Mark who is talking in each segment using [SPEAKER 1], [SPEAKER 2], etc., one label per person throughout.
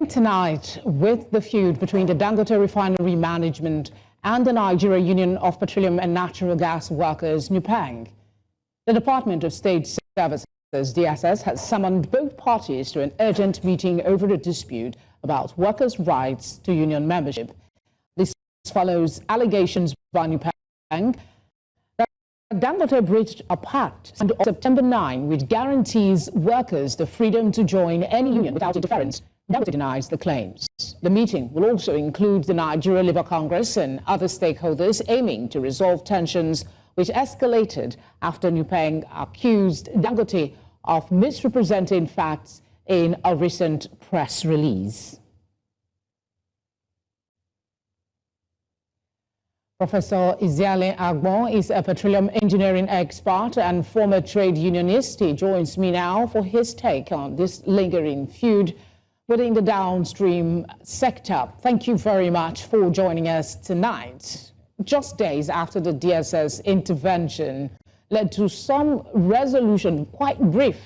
[SPEAKER 1] Tonight, with the feud between the Dangote refinery management and the Nigeria Union of Petroleum and Natural Gas Workers, NUPENG, the Department of State Services, DSS, has summoned both parties to an urgent meeting over a dispute about workers' rights to union membership. This follows allegations by NUPENG that Dangote breached a pact on September 9, which guarantees workers the freedom to join any union without interference. Dangote denies the claims. The meeting will also include the Nigeria Labour Congress and other stakeholders aiming to resolve tensions which escalated after NUPENG accused Dangote of misrepresenting facts in a recent press release. Professor Iziale Agbon is a petroleum engineering expert and former trade unionist. He joins me now for his take on this lingering feud within the downstream sector. Thank you very much for joining us tonight. Just days after the DSS intervention led to some resolution, quite brief.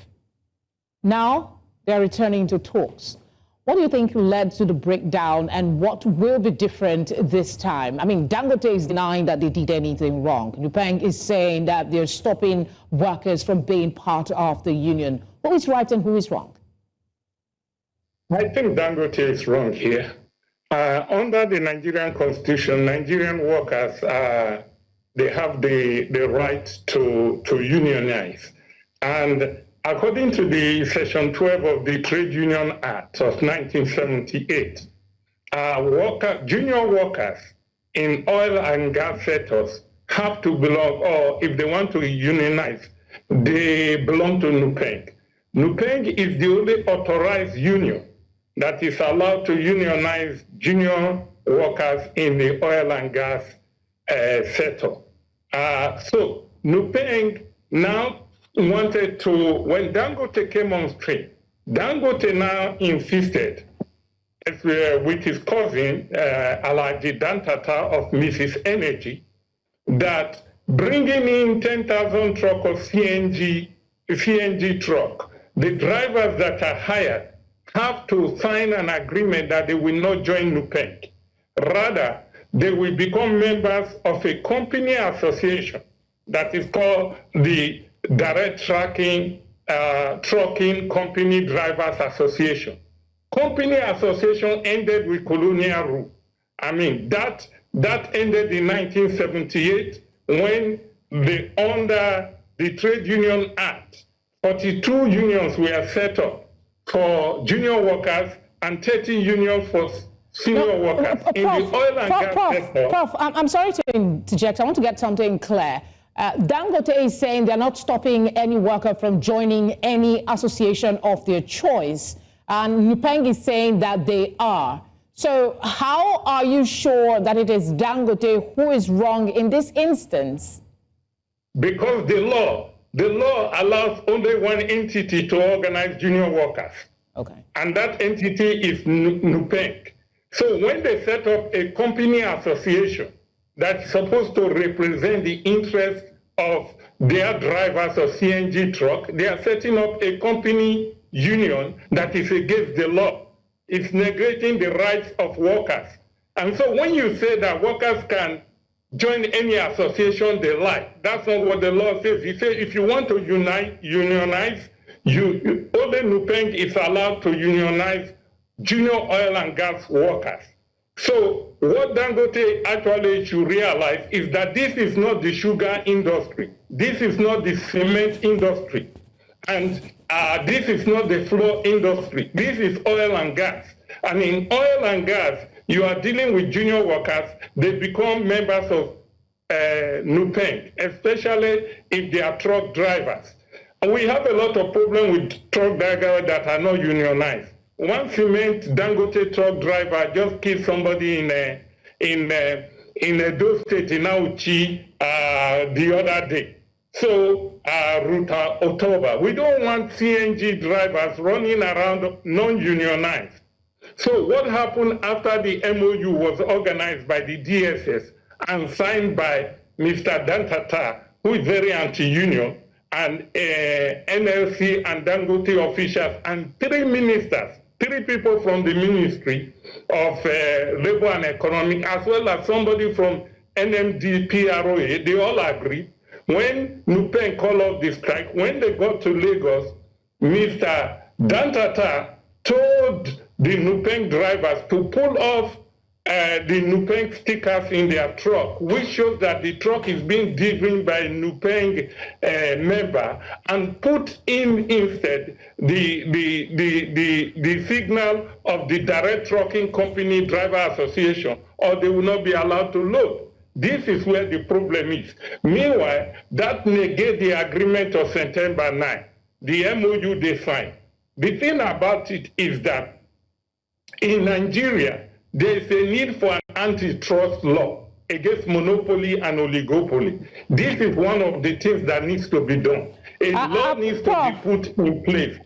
[SPEAKER 1] Now they're returning to talks. What do you think led to the breakdown and what will be different this time? I mean, Dangote is denying that they did anything wrong. NUPENG is saying that they're stopping workers from being part of the union. Who is right and who is wrong?
[SPEAKER 2] I think Dangote is wrong here. Under the Nigerian Constitution, Nigerian workers, they have the right to unionize. And according to the Section 12 of the Trade Union Act of 1978, junior workers in oil and gas sectors have to belong, or if they want to unionize, they belong to NUPENG. NUPENG is the only authorized union that is allowed to unionize junior workers in the oil and gas sector. So NUPENG now wanted to, when Dangote came on stream, Dangote now insisted, with his cousin, Alhaji Dantata of Mrs. Energy, that bringing in 10,000 truck of CNG truck, the drivers that are hired have to sign an agreement that they will not join NUPENG. Rather, they will become members of a company association that is called the Direct Trucking Company Drivers Association. Company association ended with colonial rule. I mean, that ended in 1978 when under the Trade Union Act, 42 unions were set up for junior workers and 30 unions for senior workers in the oil and gas sector.
[SPEAKER 1] Prof, I'm sorry to interject. I want to get something clear. Dangote is saying they're not stopping any worker from joining any association of their choice, and NUPENG is saying that they are. So how are you sure that it is Dangote who is wrong in this instance?
[SPEAKER 2] Because the law allows only one entity to organize junior workers.
[SPEAKER 1] Okay. And
[SPEAKER 2] that entity is NUPENG. So when they set up a company association that's supposed to represent the interests of their drivers of CNG truck, they are setting up a company union that is against the law. It's negating the rights of workers. And so when you say that workers can join any association they like, that's not what the law says. It says if you want to unionize, only NUPENG is allowed to unionize junior oil and gas workers. So what Dangote actually should realize is that this is not the sugar industry. This is not the cement industry. And this is not the flour industry. This is oil and gas. And in oil and gas, you are dealing with junior workers. They become members of NUPENG, especially if they are truck drivers. And we have a lot of problems with truck drivers that are not unionized. One cement Dangote truck driver just killed somebody in Edo State in Auchi the other day. So, Ruta October. We don't want CNG drivers running around non-unionized. So what happened after the MOU was organized by the DSS and signed by Mr. Dantata, who is very anti-union, and NLC and Dangote officials and 3 ministers 3 people from the Ministry of Labor and Economic, as well as somebody from NMDPROA, they all agreed. When NUPENG called off the strike, when they got to Lagos, Mr. Dantata told the NUPENG drivers to pull off the NUPENG stickers in their truck, which shows that the truck is being driven by a NUPENG member, and put in instead the signal of the Direct Trucking Company Driver Association, or they will not be allowed to load. This is where the problem is. Meanwhile, that negates the agreement of September 9, the MOU they signed. The thing about it is that in Nigeria, there is a need for an antitrust law against monopoly and oligopoly. This is one of the things that needs to be done. A law needs to be put in place.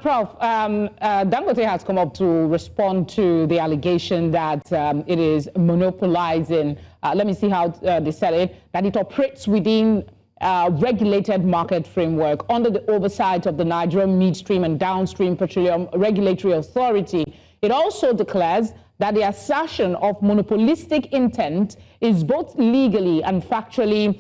[SPEAKER 1] Prof, Dangote has come up to respond to the allegation that it is monopolizing, let me see how they said it, that it operates within regulated market framework under the oversight of the Nigerian Midstream and Downstream Petroleum Regulatory Authority. It also declares that the assertion of monopolistic intent is both legally and factually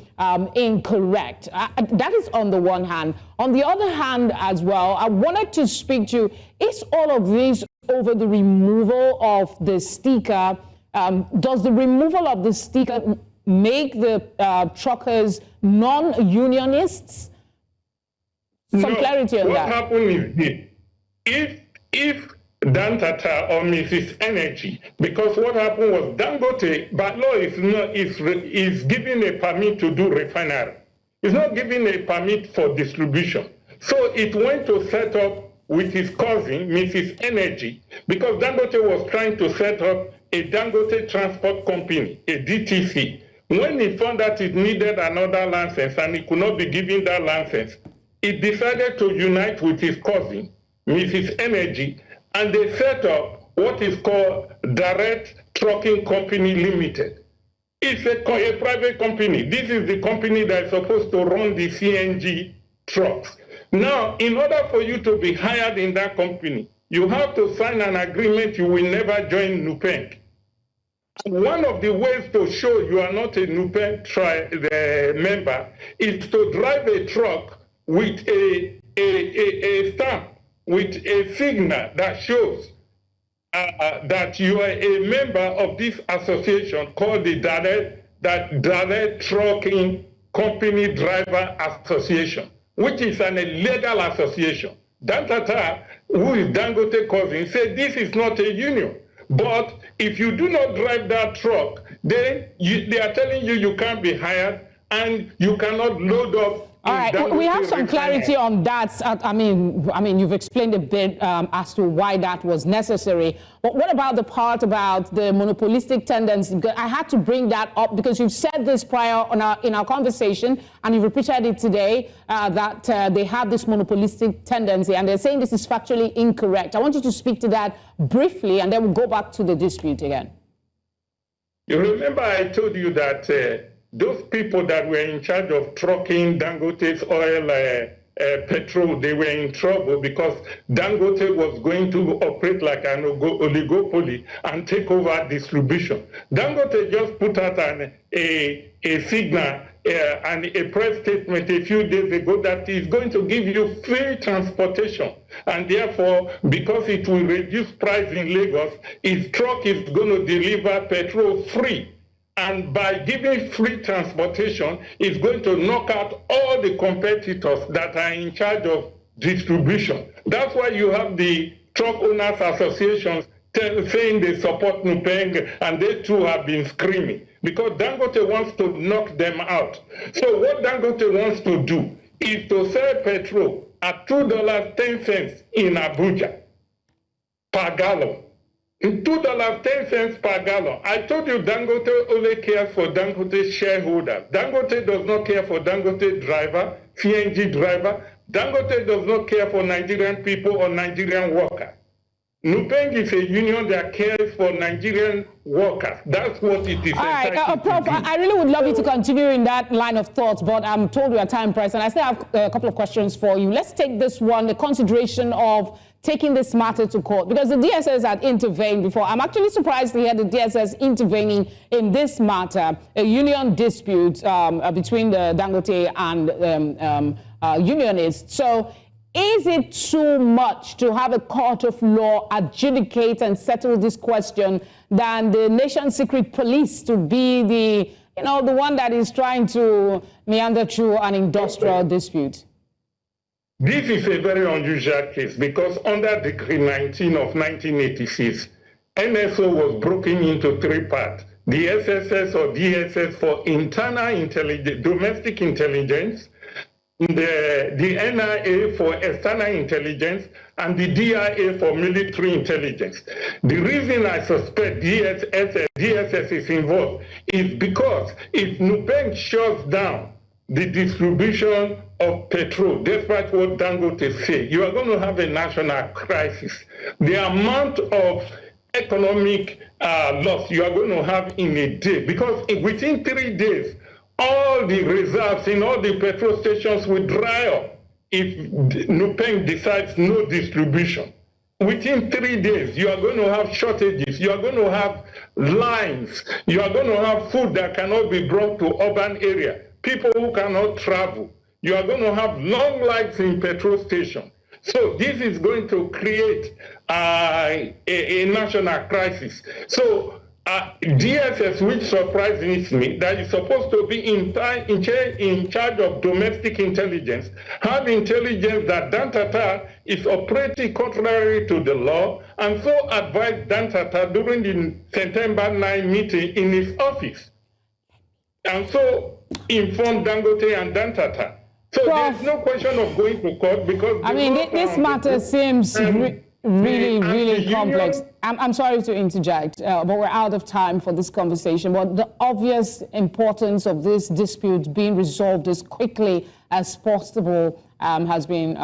[SPEAKER 1] incorrect. That is on the one hand. On the other hand as well, I wanted to speak to, is all of this over the removal of the sticker? Does the removal of the sticker make the truckers non-unionists? Some clarity on that.
[SPEAKER 2] What happened is this. If Dantata or Mrs. Energy, because what happened was Dangote, by law, is giving a permit to do refinery. It's not giving a permit for distribution. So it went to set up with his cousin, Mrs. Energy, because Dangote was trying to set up a Dangote Transport Company, a DTC. When he found that it needed another license and he could not be given that license, he decided to unite with his cousin, Mrs. Energy, and they set up what is called Direct Trucking Company Limited. It's a private company. This is the company that is supposed to run the CNG trucks. Now, in order for you to be hired in that company, you have to sign an agreement you will never join NUPENG. One of the ways to show you are not a NUPENG member is to drive a truck with a stamp, with a signal that shows that you are a member of this association called the Direct Trucking Company Driver Association, which is an illegal association. Dantata, who is Dangote cousin, said this is not a union. But if you do not drive that truck, then they are telling you can't be hired and you cannot load up.
[SPEAKER 1] All right, we have some clarity on that. I mean, you've explained a bit as to why that was necessary. But what about the part about the monopolistic tendency? Because I had to bring that up because you've said this prior in our conversation, and you've repeated it today, that they have this monopolistic tendency, and they're saying this is factually incorrect. I want you to speak to that briefly, and then we'll go back to the dispute again.
[SPEAKER 2] You remember I told you that those people that were in charge of trucking Dangote's oil petrol, they were in trouble because Dangote was going to operate like an oligopoly and take over distribution. Dangote just put out a signal and a press statement a few days ago that is going to give you free transportation. And therefore, because it will reduce price in Lagos, his truck is going to deliver petrol free. And by giving free transportation, it's going to knock out all the competitors that are in charge of distribution. That's why you have the truck owners associations saying they support NUPENG, and they too have been screaming because Dangote wants to knock them out. So what Dangote wants to do is to sell petrol at $2.10 in Abuja per gallon. $2.10 per gallon. I told you Dangote only cares for Dangote shareholders. Dangote does not care for Dangote driver, CNG driver. Dangote does not care for Nigerian people or Nigerian workers. NUPENG is a union that cares for Nigerian workers. That's what it is.
[SPEAKER 1] All right, Prof, I really would love you to continue in that line of thought, but I'm told we are time pressed, and I still have a couple of questions for you. Let's take this one, the consideration of taking this matter to court? Because the DSS had intervened before. I'm actually surprised to hear the DSS intervening in this matter, a union dispute between the Dangote and unionists. So is it too much to have a court of law adjudicate and settle this question than the nation's secret police to be the, the one that is trying to meander through an industrial dispute?
[SPEAKER 2] This is a very unusual case because under Decree 19 of 1986, NSO was broken into three parts. The SSS or DSS for internal intelligence, domestic intelligence, the NIA for external intelligence, and the DIA for military intelligence. The reason I suspect DSS is involved is because if NUPENG shuts down the distribution of petrol, despite what Dangote say, you are going to have a national crisis. The amount of economic loss you are going to have in a day, because within 3 days, all the reserves in all the petrol stations will dry up if NUPENG decides no distribution. Within 3 days, you are going to have shortages, you are going to have lines, you are going to have food that cannot be brought to urban area, people who cannot travel. You are going to have long lines in petrol stations. So this is going to create a national crisis. So DSS, which surprises me, that is supposed to be in charge of domestic intelligence, have intelligence that Dantata is operating contrary to the law, and so advised Dantata during the September 9 meeting in his office. And so informed Dangote and Dantata. So there's no question of going to court because...
[SPEAKER 1] I mean, this matter seems really complex. I'm sorry to interject, but we're out of time for this conversation. But the obvious importance of this dispute being resolved as quickly as possible has been,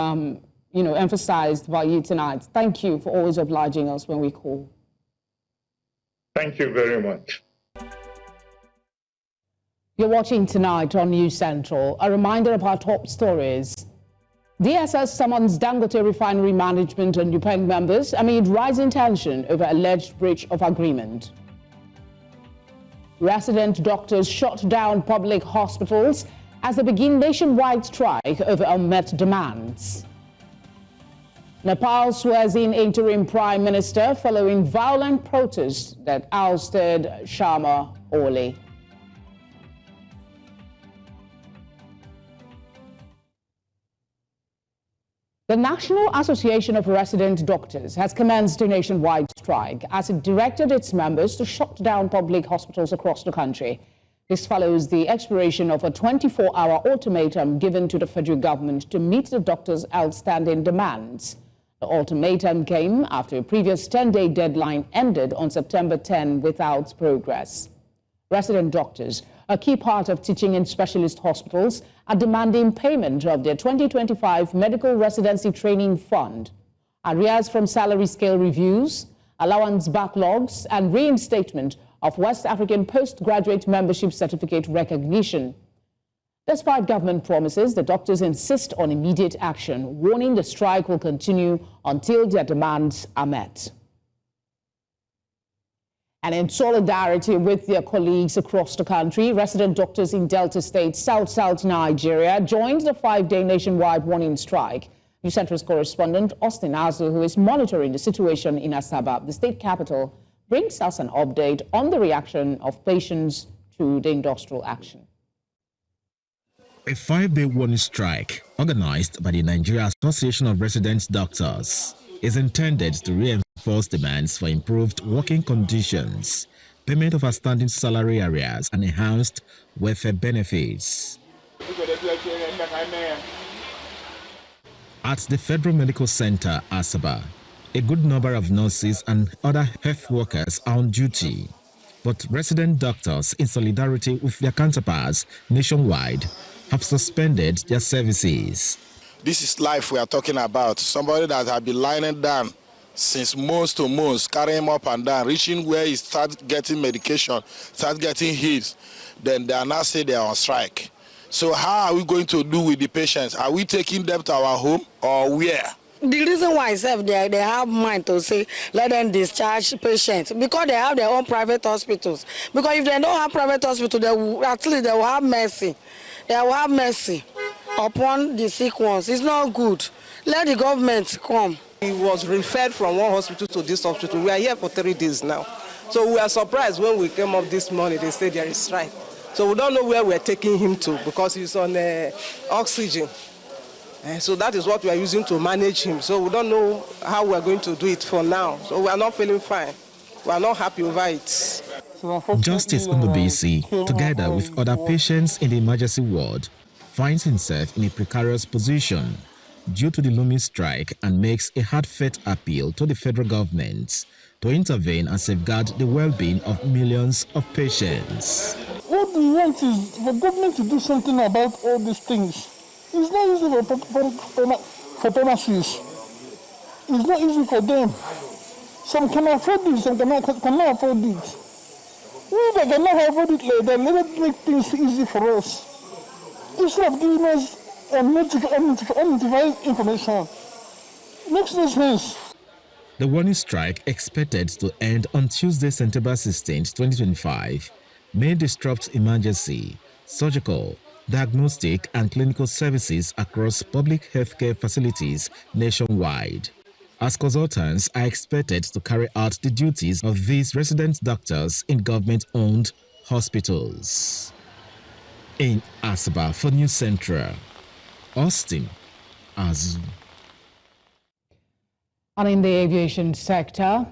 [SPEAKER 1] emphasized by you tonight. Thank you for always obliging us when we call.
[SPEAKER 2] Thank you very much.
[SPEAKER 1] You're watching Tonight on News Central. A reminder of our top stories. DSS summons Dangote refinery management and NUPENG members amid rising tension over alleged breach of agreement. Resident doctors shut down public hospitals as they begin nationwide strike over unmet demands. Nepal swears in interim prime minister following violent protests that ousted Sharma Oli. The National Association of Resident Doctors has commenced a nationwide strike as it directed its members to shut down public hospitals across the country. This follows the expiration of a 24-hour ultimatum given to the federal government to meet the doctors' outstanding demands. The ultimatum came after a previous 10-day deadline ended on September 10 without progress. Resident doctors, a key part of teaching in specialist hospitals, are demanding payment of their 2025 Medical Residency Training Fund, arrears from salary scale reviews, allowance backlogs, and reinstatement of West African postgraduate membership certificate recognition. Despite government promises, the doctors insist on immediate action, warning the strike will continue until their demands are met. And in solidarity with their colleagues across the country, resident doctors in Delta State, South Nigeria, joined the 5-day nationwide warning strike. News Central's correspondent Austin Azu, who is monitoring the situation in Asaba, the state capital, brings us an update on the reaction of patients to the industrial action.
[SPEAKER 3] A 5-day warning strike organized by the Nigerian Association of Resident Doctors is intended to reinforce demands for improved working conditions, payment of outstanding salary arrears, and enhanced welfare benefits. At the Federal Medical Center, Asaba, a good number of nurses and other health workers are on duty, but resident doctors, in solidarity with their counterparts nationwide, have suspended their services.
[SPEAKER 4] This is life we are talking about. Somebody that has been lying down since months to months, carrying him up and down, reaching where he starts getting medication, starts getting hit, then they are now saying they are on strike. So how are we going to do with the patients? Are we taking them to our home or where?
[SPEAKER 5] The reason why they have mind to say let them discharge patients because they have their own private hospitals. Because if they don't have private hospital, at least they will have mercy. They will have mercy upon the sick ones. It's not good. Let the government come.
[SPEAKER 6] He was referred from one hospital to this hospital. We are here for 3 days now. So we are surprised when we came up this morning, they said there is strike. So we don't know where we're taking him to because he's on oxygen. So that is what we are using to manage him. So we don't know how we're going to do it for now. So we are not feeling fine. We are not happy over it.
[SPEAKER 3] Justice Ndubisi, together with other patients in the emergency ward, finds himself in a precarious position due to the looming strike and makes a heartfelt appeal to the federal government to intervene and safeguard the well-being of millions of patients.
[SPEAKER 7] What we want is for government to do something about all these things. It's not easy for pharmacies. It's not easy for them. Some can afford this, some cannot afford it. We that cannot afford it like that, let us make things easy for us. Instead of giving us unnotified information. It makes no sense.
[SPEAKER 3] The warning strike, expected to end on Tuesday, September 16, 2025, may disrupt emergency, surgical, diagnostic and clinical services across public healthcare facilities nationwide, as consultants are expected to carry out the duties of these resident doctors in government-owned hospitals. In Asaba for News Central, Austin Azu.
[SPEAKER 1] And in the aviation sector,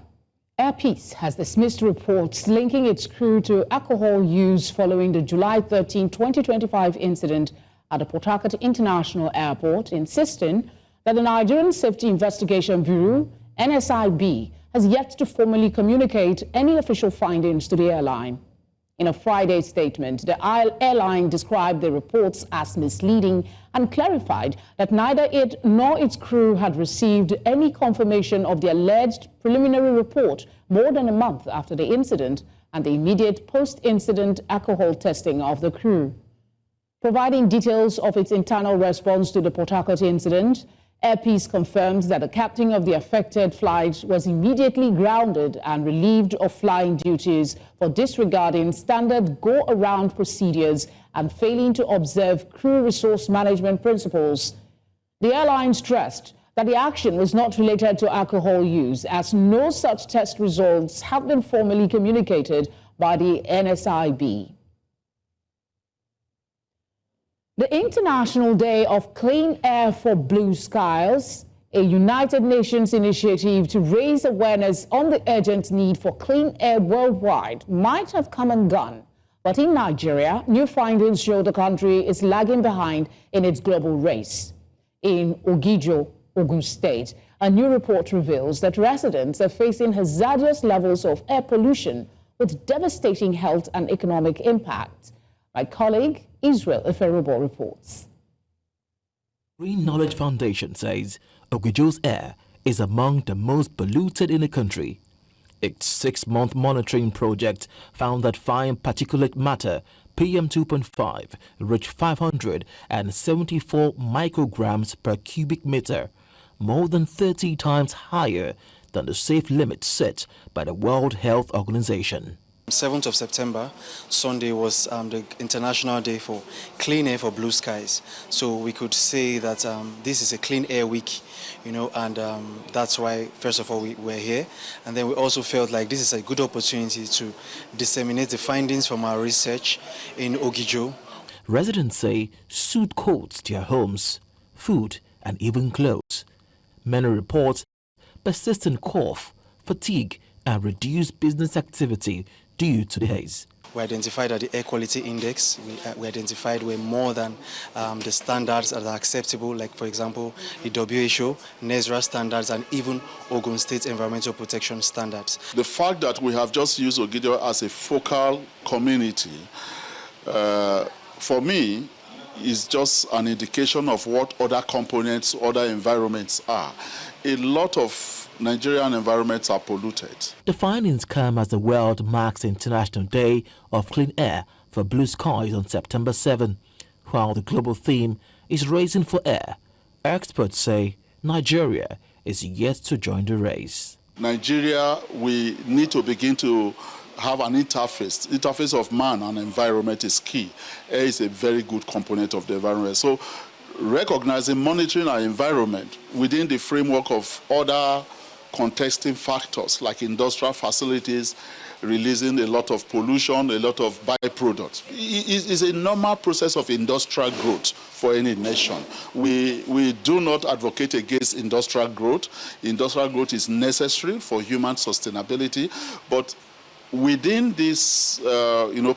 [SPEAKER 1] Air Peace has dismissed reports linking its crew to alcohol use following the July 13, 2025 incident at the Port Harcourt International Airport, insisting that the Nigerian Safety Investigation Bureau, NSIB, has yet to formally communicate any official findings to the airline. In a Friday statement, the airline described the reports as misleading and clarified that neither it nor its crew had received any confirmation of the alleged preliminary report more than a month after the incident and the immediate post-incident alcohol testing of the crew. Providing details of its internal response to the Port Harcourt incident, Air Peace confirmed that the captain of the affected flight was immediately grounded and relieved of flying duties for disregarding standard go-around procedures and failing to observe crew resource management principles. The airline stressed that the action was not related to alcohol use, as no such test results have been formally communicated by the NSIB. The International Day of Clean Air for Blue Skies, a United Nations initiative to raise awareness on the urgent need for clean air worldwide, might have come and gone. But in Nigeria, new findings show the country is lagging behind in its global race. In Ogijo, Ogun State, a new report reveals that residents are facing hazardous levels of air pollution with devastating health and economic impact. My colleague, Israel Eferobo, reports.
[SPEAKER 8] Green Knowledge Foundation says Ogijo's air is among the most polluted in the country. Its 6-month monitoring project found that fine particulate matter, PM2.5, reached 574 micrograms per cubic meter, more than 30 times higher than the safe limit set by the World Health Organization.
[SPEAKER 9] 7th of September, Sunday, was the International Day for Clean Air for Blue Skies. So we could say that this is a Clean Air Week, you know, and that's why, first of all, we're here. And then we also felt like this is a good opportunity to disseminate the findings from our research in Ogijo.
[SPEAKER 8] Residents say soot coats their homes, food, and even clothes. Many report persistent cough, fatigue, and reduced business activity due to the haze.
[SPEAKER 9] We identified that the air quality index, we identified we're more than the standards that are acceptable, like, for example, the WHO, NESRA standards, and even Ogun State Environmental Protection Standards.
[SPEAKER 10] The fact that we have just used Ogijo as a focal community, for me, is just an indication of what other components, other environments are. A lot of Nigerian environments are polluted.
[SPEAKER 8] The findings come as the world marks the International Day of Clean Air for Blue Skies on September 7. While the global theme is Raising for Air, experts say Nigeria is yet to join the race.
[SPEAKER 10] Nigeria, we need to begin to have an interface. Interface of man and environment is key. Air is a very good component of the environment. So recognizing, monitoring our environment within the framework of other contesting factors like industrial facilities, releasing a lot of pollution, a lot of byproducts. It's a normal process of industrial growth for any nation. We do not advocate against industrial growth. Industrial growth is necessary for human sustainability, but within this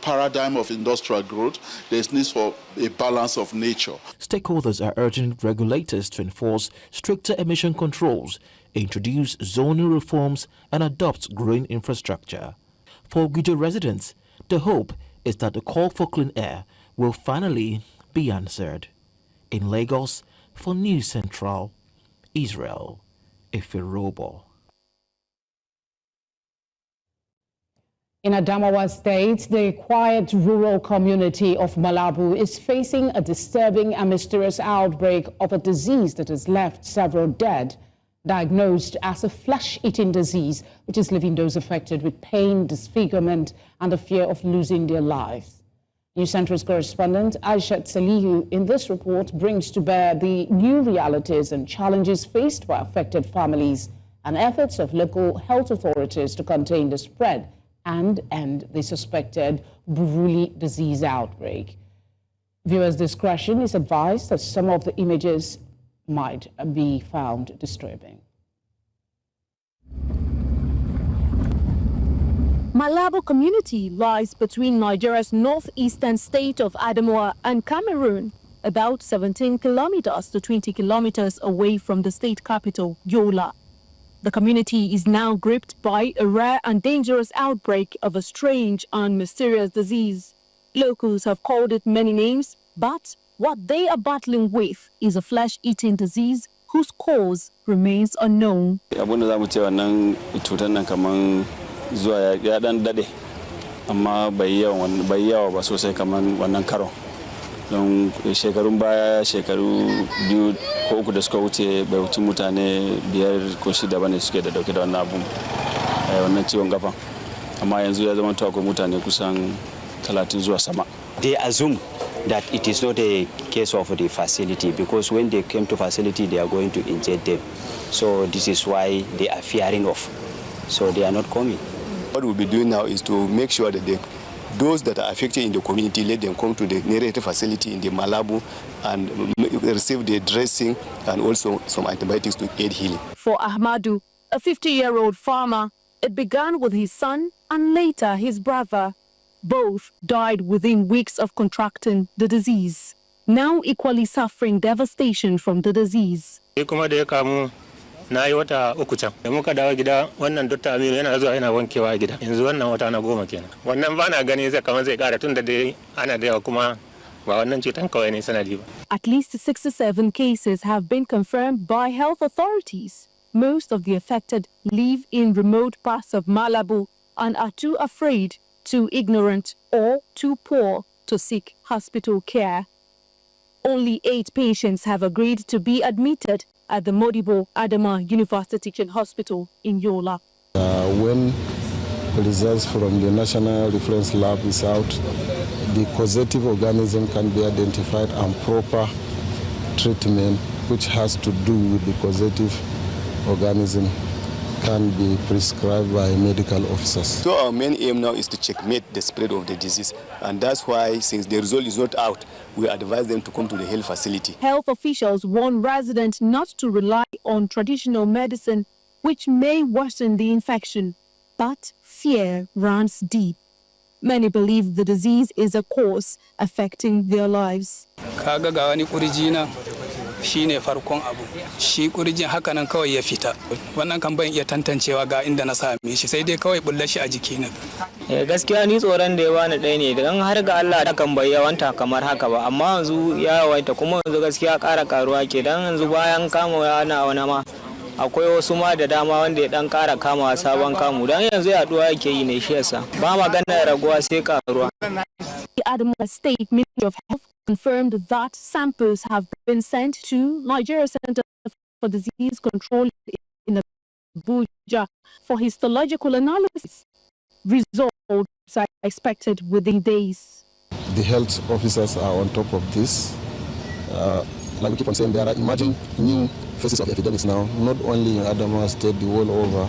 [SPEAKER 10] paradigm of industrial growth, there's need for a balance of nature.
[SPEAKER 8] Stakeholders are urging regulators to enforce stricter emission controls, introduce zoning reforms, and adopt green infrastructure. For Gujo residents, the hope is that the call for clean air will finally be answered. In Lagos, for News Central, Israel Ifirobo.
[SPEAKER 1] In Adamawa State, the quiet rural community of Malabu is facing a disturbing and mysterious outbreak of a disease that has left several dead, diagnosed as a flesh-eating disease, which is leaving those affected with pain, disfigurement, and the fear of losing their lives. News Central's correspondent Aishat Salihu in this report brings to bear the new realities and challenges faced by affected families and efforts of local health authorities to contain the spread and end the suspected Buruli disease outbreak. Viewers' discretion is advised, as some of the images might be found disturbing.
[SPEAKER 11] Malabo community lies between Nigeria's northeastern state of Adamawa and Cameroon, about 17 kilometers to 20 kilometers away from the state capital, Yola. The community is now gripped by a rare and dangerous outbreak of a strange and mysterious disease. Locals have called it many names, but what they are battling with is a flesh-eating disease whose cause remains unknown.
[SPEAKER 12] Zuwa ya dan dade amma bai yawa ba sosai kaman wannan karo don shekarun baya shekaru biyu ko uku da suka wuce bai wuce mutane 5 ko 6 bane suke da dauke da wannan abun wannan ciwon gafa amma yanzu ya zama to akwai mutane kusan 30 zuwa sama.
[SPEAKER 13] They assume that it is not a case of the facility because when they came to facility they are going to inject them, so this is why they are fearing of, so they are not coming.
[SPEAKER 12] What we'll be doing now is to make sure that those that are affected in the community, let them come to the nearest facility in the Malabu and receive the dressing and also some antibiotics to aid healing.
[SPEAKER 11] For Ahmadu, a 50-year-old farmer, it began with his son and later his brother. Both died within weeks of contracting the disease, now equally suffering devastation from the disease.
[SPEAKER 14] Na yi wata uku can da muka dawo gida wannan Dr. Aminu yana zuwa yana wankewa a gida yanzu wannan wata na 10 kenan wannan ba na gani zai kamar zai kara tun da dai ana da yawa kuma ba wannan cutan kawai ne sanadi ba.
[SPEAKER 11] At least 67 cases have been confirmed by health authorities. Most of the affected live in remote parts of Malabo and are too afraid, too ignorant, or too poor to seek hospital care. Only 8 patients have agreed to be admitted at the Modibo Adama University Teaching Hospital in Yola.
[SPEAKER 15] When the results from the National Reference Lab is out, the causative organism can be identified and proper treatment, which has to do with the causative organism, can be prescribed by medical officers.
[SPEAKER 12] So our main aim now is to checkmate the spread of the disease, and that's why, since the result is not out, we advise them to come to the health facility.
[SPEAKER 11] Health officials warn residents not to rely on traditional medicine, which may worsen the infection. But fear runs deep. Many believe the disease is a cause affecting their lives.
[SPEAKER 16] Shine farkon abu shi kurjin haka nan kawai ya fita wannan kan ban iya tantancewa ga inda na same shi sai dai kawai bulla shi a jikina.
[SPEAKER 17] Gaskiya ni tsoron da ya bani ɗaya ne dan har ga Allah da kan bai yawanta kamar haka ba amma yanzu ya yawaita kuma yanzu gaskiya ƙara karuwa ke dan yanzu bayan kama yana wani ma akwai wasu ma da dama wanda ya dan ƙara kama sabon kamu dan yanzu yaduwa yake yi ne shi yasa ba magana raguwa sai karuwa.
[SPEAKER 11] The Adamawa State Ministry of Health confirmed that samples have been sent to Nigeria Center for Disease Control in Abuja for histological analysis. Results are expected within days.
[SPEAKER 15] The health officers are on top of this. Like we keep on saying, there are emerging new phases of epidemics now, not only in Adamawa State, the world over.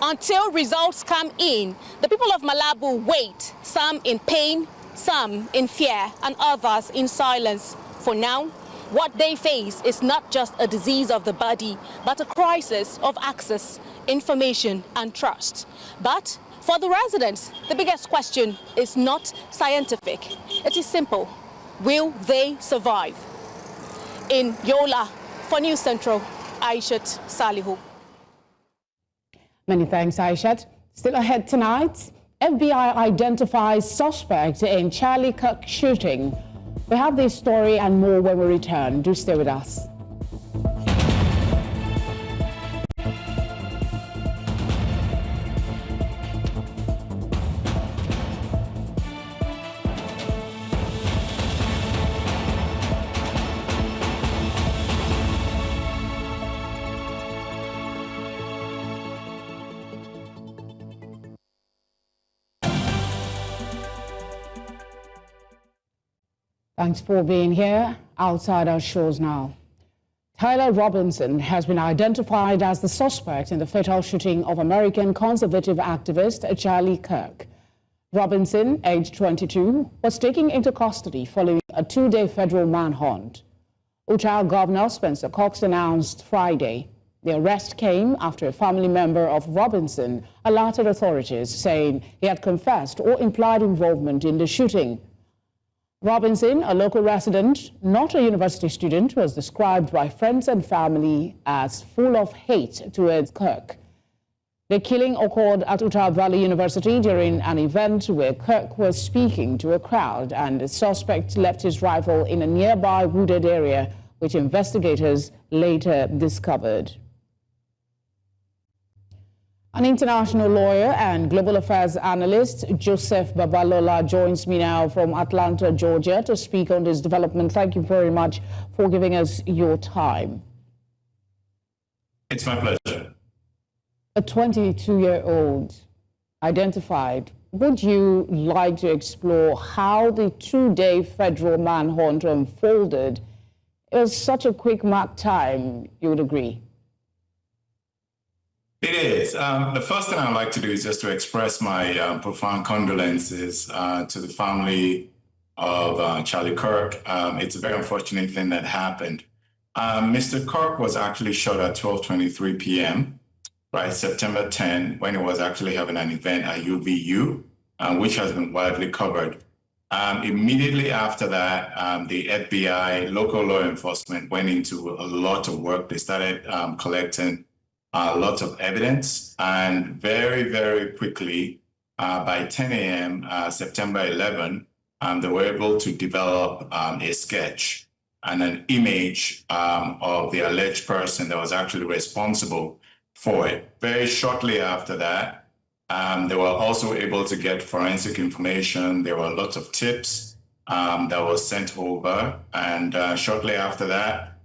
[SPEAKER 18] Until results come in, the people of Malabo wait, some in pain, some in fear, and others in silence. For now, what they face is not just a disease of the body, but a crisis of access, information, and trust. But for the residents, the biggest question is not scientific. It is simple. Will they survive? In Yola, for News Central, Aishat Salihu.
[SPEAKER 1] Many thanks, Aishat. Still ahead tonight, FBI identifies suspect in Charlie Kirk shooting. We have this story and more when we return. Do stay with us. Thanks for being here. Outside our shows now. Tyler Robinson has been identified as the suspect in the fatal shooting of American conservative activist Charlie Kirk. Robinson, aged 22, was taken into custody following a two-day federal manhunt. Utah Governor Spencer Cox announced Friday the arrest came after a family member of Robinson alerted authorities saying he had confessed or implied involvement in the shooting. Robinson, a local resident, not a university student, was described by friends and family as full of hate towards Kirk. The killing occurred at Utah Valley University during an event where Kirk was speaking to a crowd, and the suspect left his rifle in a nearby wooded area, which investigators later discovered. An international lawyer and global affairs analyst, Joseph Babalola, joins me now from Atlanta, Georgia, to speak on this development. Thank you very much for giving us your time.
[SPEAKER 19] It's my pleasure.
[SPEAKER 1] A 22-year-old identified. Would you like to explore how the two-day federal manhunt unfolded? It was such a quick mark time, you would agree?
[SPEAKER 19] It is. The first thing I'd like to do is just to express my profound condolences to the family of Charlie Kirk. It's a very unfortunate thing that happened. Mr. Kirk was actually shot at 12:23 p.m., right, September 10, when he was actually having an event at UVU, which has been widely covered. Immediately after that, the FBI, local law enforcement went into a lot of work. They started collecting lots of evidence, and very, very quickly, by 10 a.m., September 11, they were able to develop a sketch and an image of the alleged person that was actually responsible for it. Very shortly after that, they were also able to get forensic information. There were lots of tips that was sent over, and shortly after that,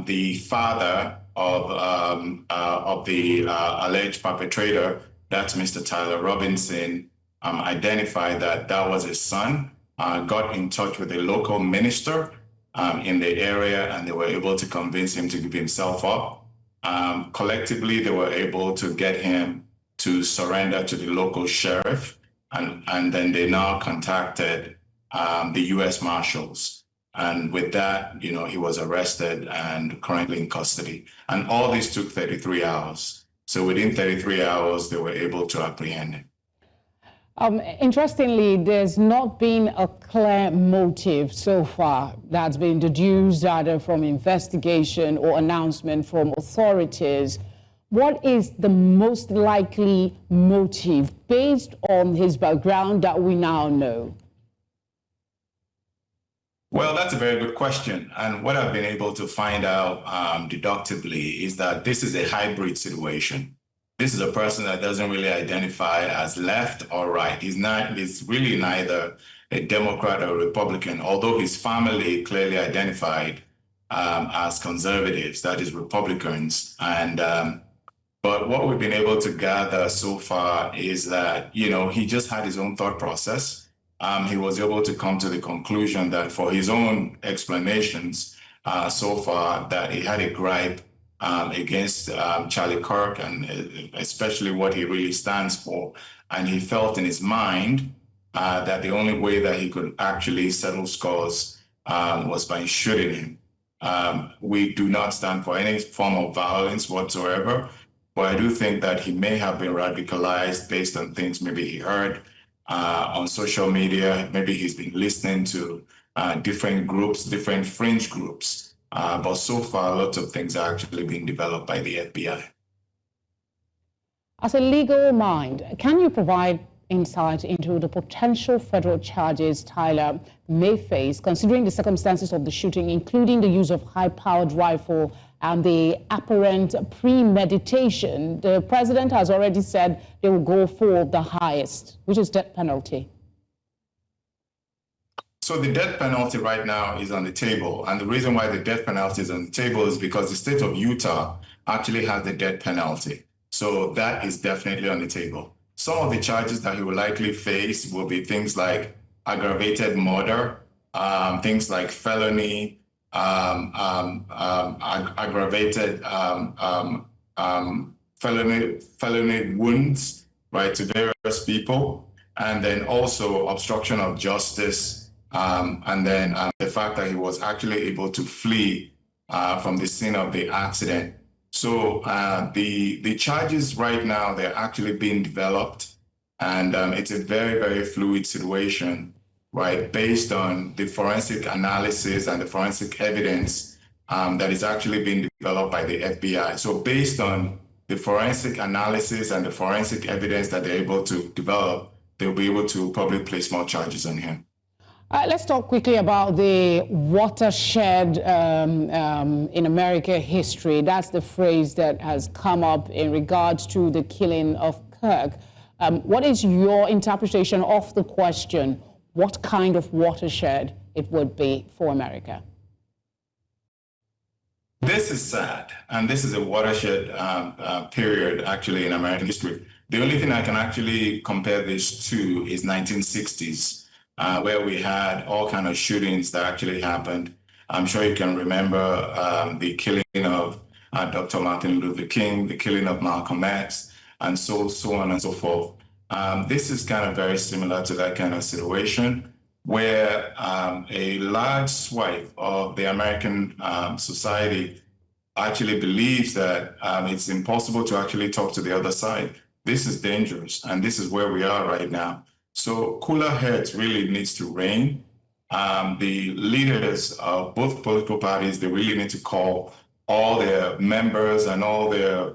[SPEAKER 19] the father of the alleged perpetrator, that's Mr. Tyler Robinson, identified that that was his son, got in touch with a local minister in the area, and they were able to convince him to give himself up. Collectively, they were able to get him to surrender to the local sheriff, and then they now contacted the U.S. Marshals. And with that, you know, he was arrested and currently in custody. And all this took 33 hours. So within 33 hours, they were able to apprehend him.
[SPEAKER 1] Interestingly, there's not been a clear motive so far that's been deduced either from investigation or announcement from authorities. What is the most likely motive based on his background that we now know?
[SPEAKER 19] Well, that's a very good question. And what I've been able to find out deductively is that this is a hybrid situation. This is a person that doesn't really identify as left or right. He's really neither a Democrat or Republican, although his family clearly identified as conservatives, that is Republicans. And but what we've been able to gather so far is that, he just had his own thought process. He was able to come to the conclusion that for his own explanations so far, that he had a gripe against Charlie Kirk and especially what he really stands for. And he felt in his mind that the only way that he could actually settle scores was by shooting him. We do not stand for any form of violence whatsoever, but I do think that he may have been radicalized based on things maybe he heard on social media. Maybe he's been listening to different groups, different fringe groups. But so far, lots of things are actually being developed by the FBI.
[SPEAKER 1] As a legal mind, can you provide insight into the potential federal charges Tyler may face, considering the circumstances of the shooting, including the use of high-powered rifle and the apparent premeditation? The president has already said they will go for the highest, which is death penalty.
[SPEAKER 19] So the death penalty right now is on the table. And the reason why the death penalty is on the table is because the state of Utah actually has the death penalty. So that is definitely on the table. Some of the charges that he will likely face will be things like aggravated murder, things like felony, aggravated felony wounds, right, to various people, and then also obstruction of justice, and then the fact that he was actually able to flee from the scene of the accident. So the charges right now, they're actually being developed, and it's a very, very fluid situation, right, based on the forensic analysis and the forensic evidence that is actually being developed by the FBI. So based on the forensic analysis and the forensic evidence that they're able to develop, they'll be able to probably place more charges on him.
[SPEAKER 1] Let's talk quickly about the watershed in America history. That's the phrase that has come up in regards to the killing of Kirk. What is your interpretation of the question, what kind of watershed it would be for America?
[SPEAKER 19] This is sad, and this is a watershed period actually in American history. The only thing I can actually compare this to is 1960s. Where we had all kind of shootings that actually happened. I'm sure you can remember the killing of Dr. Martin Luther King, the killing of Malcolm X, and so on and so forth. This is kind of very similar to that kind of situation where a large swath of the American society actually believes that it's impossible to actually talk to the other side. This is dangerous, and this is where we are right now. So cooler heads really needs to reign. The leaders of both political parties, they really need to call all their members and all their,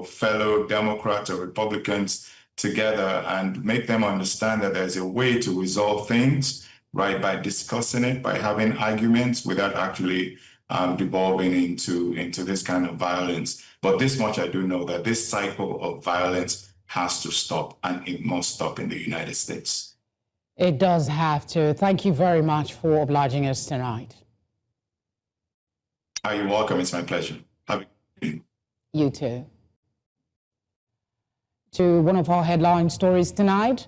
[SPEAKER 19] fellow Democrats or Republicans together and make them understand that there's a way to resolve things, right, by discussing it, by having arguments without actually devolving into this kind of violence. But this much I do know, that this cycle of violence has to stop, and it must stop in the United States.
[SPEAKER 1] It does have to. Thank you very much for obliging us tonight.
[SPEAKER 19] You're welcome. It's my pleasure. Have a good evening.
[SPEAKER 1] You too. To one of our headline stories tonight,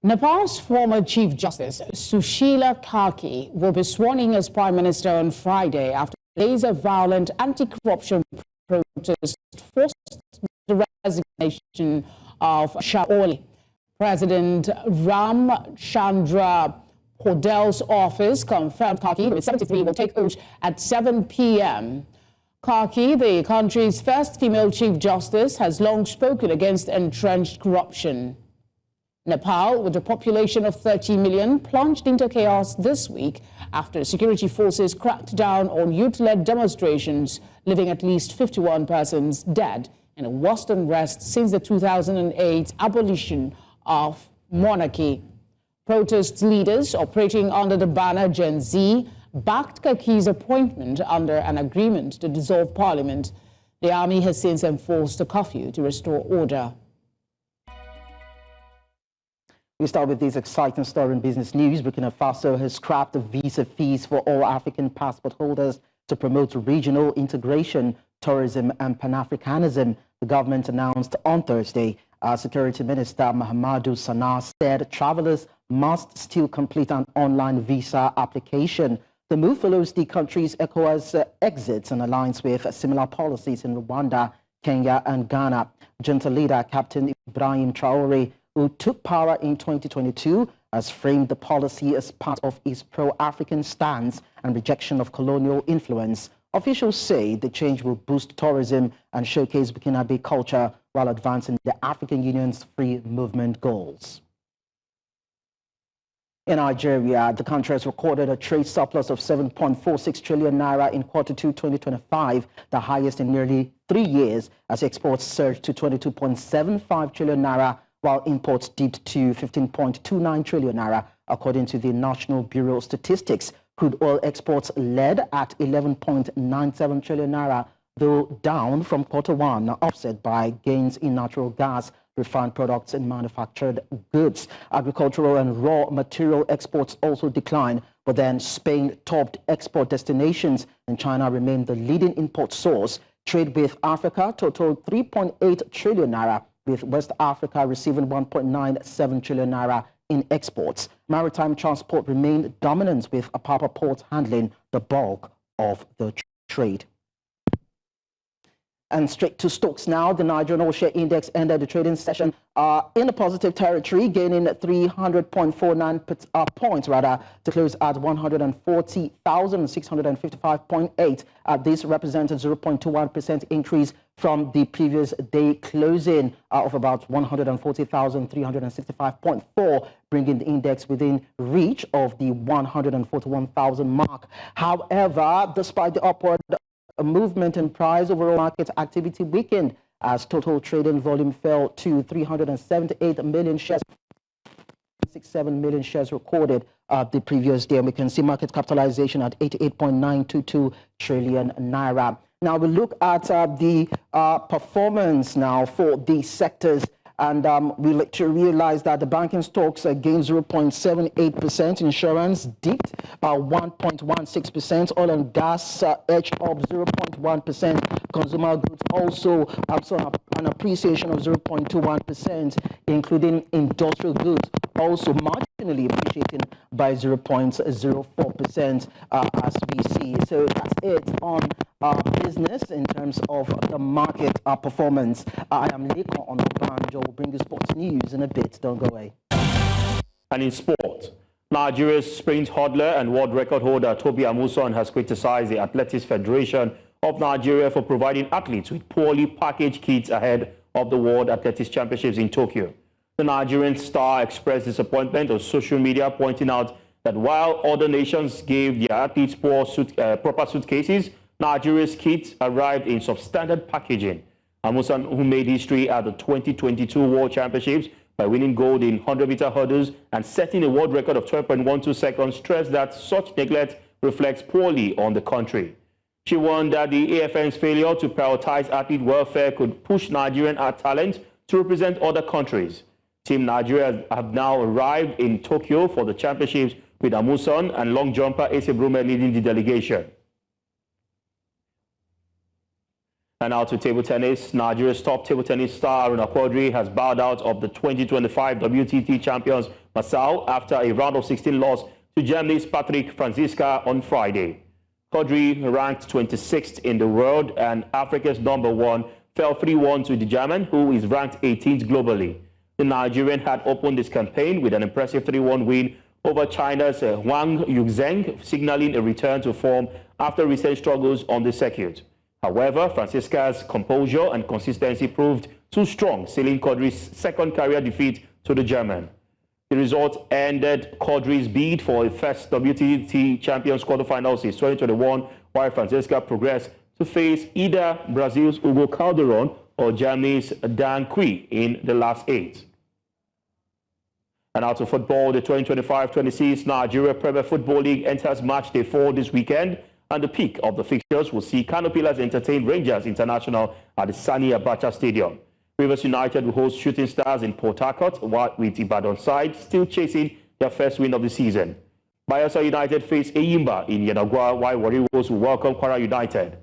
[SPEAKER 1] Nepal's former Chief Justice Sushila Karki will be sworn in as Prime Minister on Friday after days of violent anti-corruption protests forced the resignation of Shah Oli. President Ram Chandra Podel's office confirmed Karki, who is 73, will take oath at 7 p.m. Karki, the country's first female Chief Justice, has long spoken against entrenched corruption. Nepal, with a population of 30 million, plunged into chaos this week after security forces cracked down on youth-led demonstrations, leaving at least 51 persons dead in the worst unrest since the 2008 abolition of monarchy. Protest leaders operating under the banner Gen Z backed Karki's appointment under an agreement to dissolve parliament. The army has since enforced a curfew to restore order.
[SPEAKER 20] We start with this exciting story in business news. Burkina Faso has scrapped the visa fees for all African passport holders to promote regional integration, tourism and Pan-Africanism, the government announced on Thursday. Security Minister Mahamadou Sana said travelers must still complete an online visa application. The move follows the country's ECOWAS exits in alliance with similar policies in Rwanda, Kenya and Ghana. Junta leader Captain Ibrahim Traore, who took power in 2022, has framed the policy as part of his pro-African stance and rejection of colonial influence. Officials say the change will boost tourism and showcase Burkinabe culture while advancing the African Union's free movement goals. In Nigeria, the country has recorded a trade surplus of 7.46 trillion naira in Q2 2025, the highest in nearly 3 years, as exports surged to 22.75 trillion naira, while imports dipped to 15.29 trillion naira, according to the National Bureau of Statistics. Crude oil exports led at 11.97 trillion naira, though down from Q1, offset by gains in natural gas, refined products and manufactured goods. Agricultural and raw material exports also declined, but then Spain topped export destinations and China remained the leading import source. Trade with Africa totaled 3.8 trillion naira, with West Africa receiving 1.97 trillion naira in exports. Maritime transport remained dominant, with Apapa Port handling the bulk of the trade. And straight to stocks now. The Nigerian All-Share Index ended the trading session in a positive territory, gaining 300.49 points, to close at 140,655.8. This represented 0.21% increase from the previous day closing of about 140,365.4, bringing the index within reach of the 141,000 mark. However, despite the upward movement in price, overall market activity weakened as total trading volume fell to 378 million shares. 67 million shares recorded the previous day. And we can see market capitalization at 88.922 trillion naira. Now we look at the performance now for the sectors. And we like to realize that the banking stocks gained 0.78%, insurance dipped by 1.16%, oil and gas edged up 0.1%, consumer goods also saw an appreciation of 0.21%, including industrial goods also marginally appreciating by 0.04% as we see. So that's it on business in terms of the market performance. I am Lekon Onobanjo. We'll bring you sports news in a bit. Don't go away.
[SPEAKER 21] And in sport, Nigeria's sprint hurdler and world record holder Tobi Amusan has criticized the Athletics Federation of Nigeria for providing athletes with poorly packaged kits ahead of the World Athletics Championships in Tokyo. The Nigerian star expressed disappointment on social media, pointing out that while other nations gave their athletes proper suitcases, Nigeria's kits arrived in substandard packaging. Amusan, who made history at the 2022 World Championships by winning gold in 100-meter hurdles and setting a world record of 12.12 seconds, stressed that such neglect reflects poorly on the country. She warned that the AFN's failure to prioritize athlete welfare could push Nigerian talent to represent other countries. Team Nigeria have now arrived in Tokyo for the championships, with Amusan and long jumper Ese Brume leading the delegation. And now to table tennis. Nigeria's top table tennis star Aruna Quadri has bowed out of the 2025 WTT champions Masao after a round of 16 loss to Germany's Patrick Franziska on Friday. Quadri, ranked 26th in the world and Africa's #1, fell 3-1 to the German, who is ranked 18th globally. The Nigerian had opened this campaign with an impressive 3-1 win over China's Wang Yuxing, signaling a return to form after recent struggles on the circuit. However, Franziska's composure and consistency proved too strong, sealing Quadri's second career defeat to the German. The result ended Quadri's bid for a first WTT Champions quarterfinal since 2021, while Franziska progressed to face either Brazil's Hugo Calderon or Germany's Dan Kui in the last 8. And out of football, the 2025-26 Nigeria Premier Football League enters match day 4 this weekend. And the peak of the fixtures will see Kano Pillars entertain Rangers International at the Sani Abacha Stadium. Rivers United will host Shooting Stars in Port Harcourt, with Ibadan side still chasing their first win of the season. Bayelsa United face Eyimba in Yenagua, while Warriors will welcome Kwara United.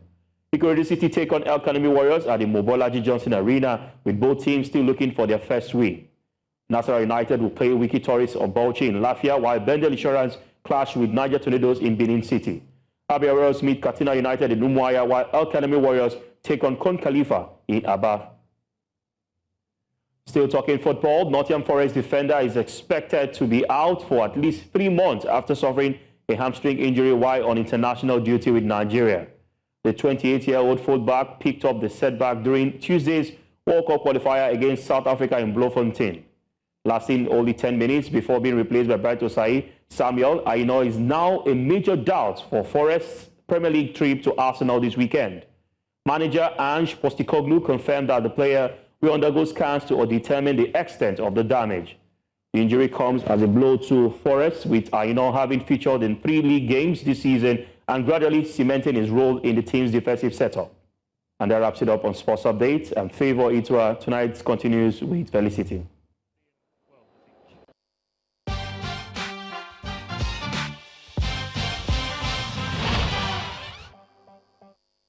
[SPEAKER 21] Ikorodu City take on El Kanemi Warriors at the Mobolaji Johnson Arena, with both teams still looking for their first win. Nasarawa United will play Wiki Tourists of Bauchi in Lafia, while Bendel Insurance clash with Niger Tornadoes in Benin City. Abia Royals meet Katina United in Umuahia, while El Kanemi Warriors take on Kon Khalifa in Aba. Still talking football, Nottingham Forest defender is expected to be out for at least 3 months after suffering a hamstring injury while on international duty with Nigeria. The 28-year-old fullback picked up the setback during Tuesday's World Cup qualifier against South Africa in Bloemfontein. Lasting only 10 minutes before being replaced by Bright Osai, Samuel Aino is now a major doubt for Forest's Premier League trip to Arsenal this weekend. Manager Ange Postecoglou confirmed that the player will undergo scans to determine the extent of the damage. The injury comes as a blow to Forest, with Aino having featured in 3 league games this season and gradually cementing his role in the team's defensive setup. And that wraps it up on Sports Update. And Favor Itua tonight continues with Felicity.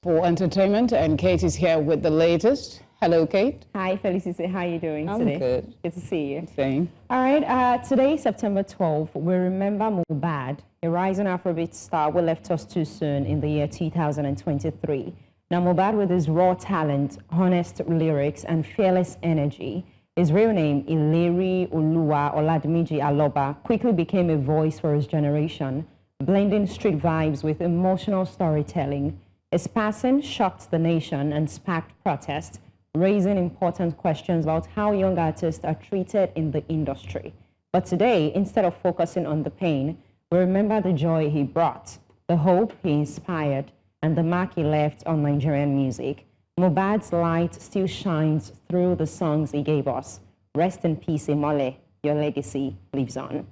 [SPEAKER 1] For entertainment, and Kate is here with the latest. Hello, Kate.
[SPEAKER 2] Hi, Felicity. How are you doing today?
[SPEAKER 1] I'm good.
[SPEAKER 2] Good to see you.
[SPEAKER 1] Same.
[SPEAKER 2] All right. Today, September 12th, we remember Mohbad, a rising Afrobeat star who left us too soon in the year 2023. Now, Mohbad, with his raw talent, honest lyrics, and fearless energy, his real name, Ileri Oluwa Oladimiji Aloba, quickly became a voice for his generation, blending street vibes with emotional storytelling. His passing shocked the nation and sparked protest, raising important questions about how young artists are treated in the industry. But today, instead of focusing on the pain, we remember the joy he brought, the hope he inspired, and the mark he left on Nigerian music. Mohbad's light still shines through the songs he gave us. Rest in peace, Imole. Your legacy lives on.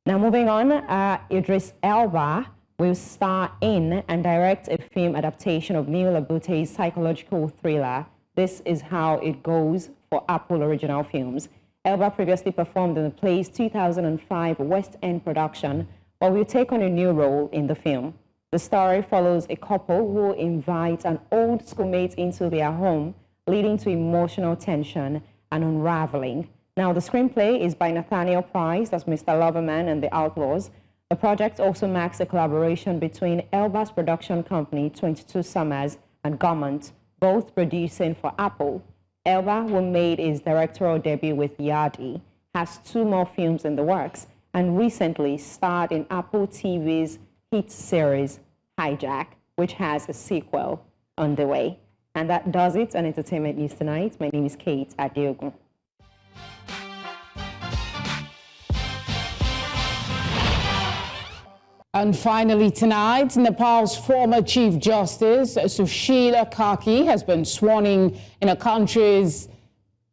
[SPEAKER 2] Now, moving on, Idris Elba will star in and direct a film adaptation of Neil Abute's psychological thriller, This Is How It Goes, for Apple Original Films. Elba previously performed in the play's 2005 West End production, but will take on a new role in the film. The story follows a couple who invite an old schoolmate into their home, leading to emotional tension and unraveling. Now, the screenplay is by Nathaniel Price, that's Mr. Loverman and the Outlaws. The project also marks a collaboration between Elba's production company, 22 Summers, and Gaumont, both producing for Apple. Elba, who made his directorial debut with Yadi, has 2 more films in the works and recently starred in Apple TV's hit series, Hijack, which has a sequel on the way. And that does it on Entertainment News tonight. My name is Kate Adeogun.
[SPEAKER 1] And finally tonight, Nepal's former Chief Justice, Sushila Kaki, has been sworn in a country's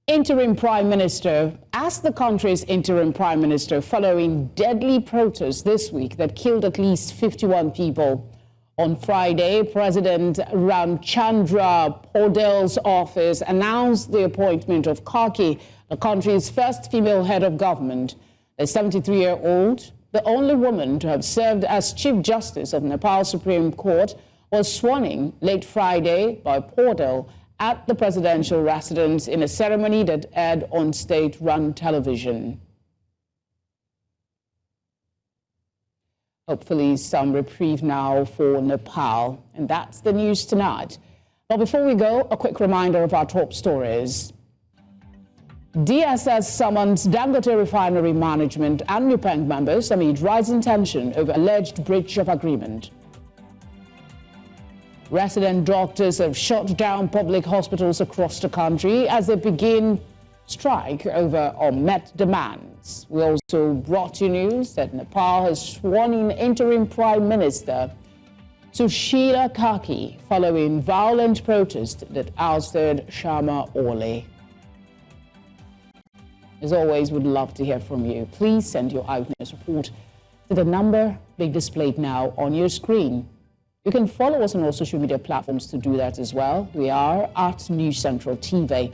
[SPEAKER 1] interim prime minister, as the country's interim prime minister, following deadly protests this week that killed at least 51 people. On Friday, President Ramchandra Paudel's office announced the appointment of Kaki, the country's first female head of government. The 73-year-old, the only woman to have served as Chief Justice of Nepal Supreme Court, was sworn in late Friday by Paudel at the presidential residence in a ceremony that aired on state-run television. Hopefully some reprieve now for Nepal. And that's the news tonight. But before we go, a quick reminder of our top stories. DSS summons Dangote refinery management and NUPENG members amid rising tension over alleged breach of agreement. Resident doctors have shut down public hospitals across the country as they begin strike over unmet demands. We also brought you news that Nepal has sworn in interim Prime Minister Sushila Kaki following violent protests that ousted Sharma Oli. As always, we'd love to hear from you. Please send your eyewitness report to the number being displayed now on your screen. You can follow us on all social media platforms to do that as well. We are at News Central TV.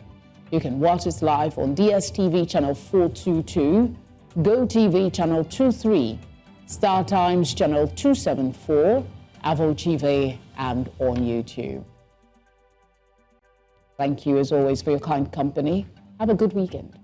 [SPEAKER 1] You can watch us live on DSTV channel 422, GoTV channel 23, Star Times Channel 274, Avo TV, and on YouTube. Thank you as always for your kind company. Have a good weekend.